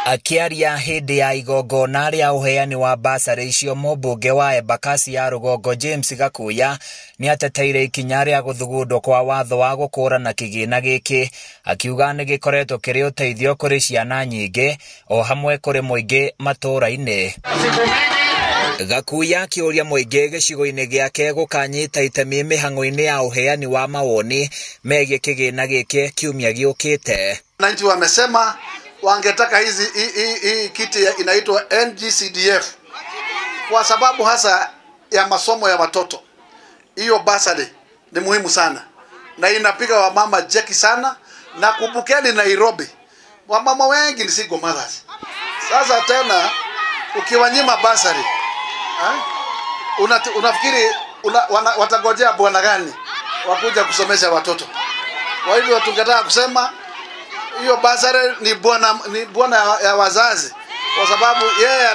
Akiaria hindi ya igongona ria uheani wa basari icio mũmbunge wa Embakasi ya Rũgongo James Gakuya ni ateteire ikinya ria guthugundwo kwa watho wa gũkũrana kĩgĩna gĩkĩ, akiuga nĩ gĩkoretwo kĩrĩ ũteithio kũrĩ ciana nyingĩ o hamwe kũrĩ mũingĩ matũũra-inĩ. Gakuya akĩũria mũingĩ gĩcigo-inĩ gĩake gũkanyita itemi mĩhang'o-inĩ ya uheani wa mawoni megiĩ kĩgĩna gĩkĩ kiumia gĩũkĩte. Wananchi wamesema wangetaka hii kiti inaitwa NGCDF kwa sababu hasa ya masomo ya watoto. Hiyo basari ni muhimu sana na inapiga wamama jeki sana, na kumbukeni Nairobi wamama wengi ni single mothers. Sasa tena ukiwanyima basari unafikiri watangojea bwana gani wakuja kusomesha watoto? Kwa hivyo tungetaka kusema hiyo basari ni bwana ya wazazi, kwa sababu yeye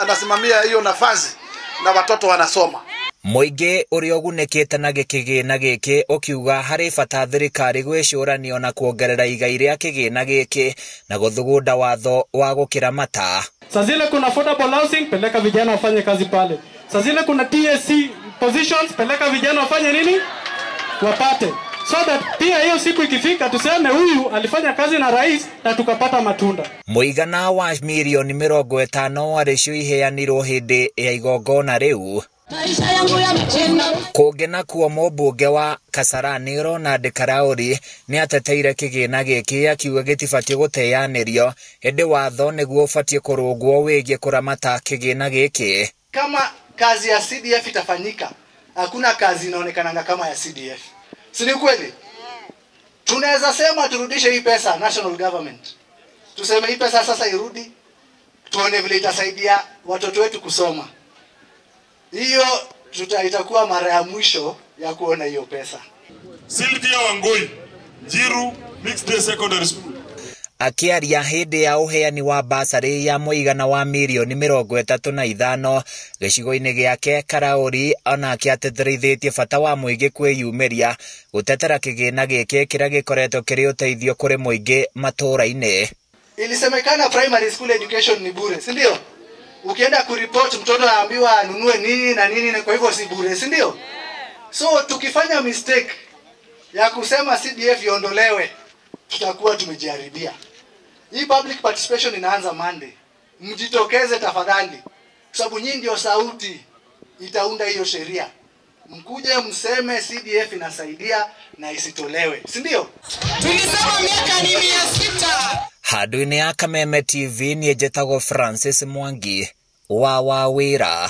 anasimamia hiyo nafasi na watoto wanasoma. Mũingĩ ũrĩa ũgunĩkĩte na kĩgĩna gĩkĩ ũkiuga harĩ bata thirikari gwĩcũrania na kuongerera igai rĩa kĩgĩna gĩkĩ na gũthugunda watho wa gũkĩramata. Saa zile kuna affordable housing, peleka vijana wafanye kazi pale. Saa zile kuna TSC positions, peleka vijana wafanye nini? Wapate. So that pia hiyo siku ikifika tuseme huyu alifanya kazi na rais na tukapata matunda. Mũigana wa milioni 50 warĩ cio iheanirwo hĩndĩ ya igongona rĩu. Kũngena kuo mũmbunge wa Kasarani Ronald Karauri ni ateteire kĩgĩna gĩkĩ, akiuga gĩtibatiĩ gũteanĩrio hĩndĩ watho nĩguo ũbatiĩ kũrũngwo wĩgiĩ kũramata kĩgĩna gĩkĩ. Kama kazi ya CDF itafanyika, hakuna kazi inaonekananga kama ya CDF. Si ni kweli? Tunaweza sema turudishe hii pesa national government. Tuseme hii pesa sasa irudi, tuone vile itasaidia watoto wetu kusoma. Hiyo itakuwa mara ya mwisho ya kuona hiyo pesa. Sylvia Wangui, Njiru Mixed Day Secondary School. Akiaria hĩndĩ ya uheani wa basari ya mũigana wa milioni 35 gĩcigo-inĩ gĩake, Karauri onake ateterithĩtie bata wa mũingĩ kwĩyumĩria gũtetera kĩgĩna gĩkĩ kĩrĩa gĩkoretwo kĩrĩ ũteithio kũrĩ mũingĩ matũũra-inĩ. Ilisemekana primary school education ni bure, si ndio? Ukienda kuripoti mtoto anaambiwa anunue nini na nini, kwa hivyo si bure, si ndio? So tukifanya mistake ya kusema CDF iondolewe, tutakuwa tumejiharibia. Hii public participation inaanza Monday. Mjitokeze tafadhali, kwa sababu nyinyi ndio sauti itaunda hiyo sheria. Mkuje mseme CDF inasaidia na isitolewe, si ndio? Tulisema miaka nini ya 6. Handũ-inĩ ya Kameme TV niĩ njĩtagwo Francis Mwangi wa Wawĩra.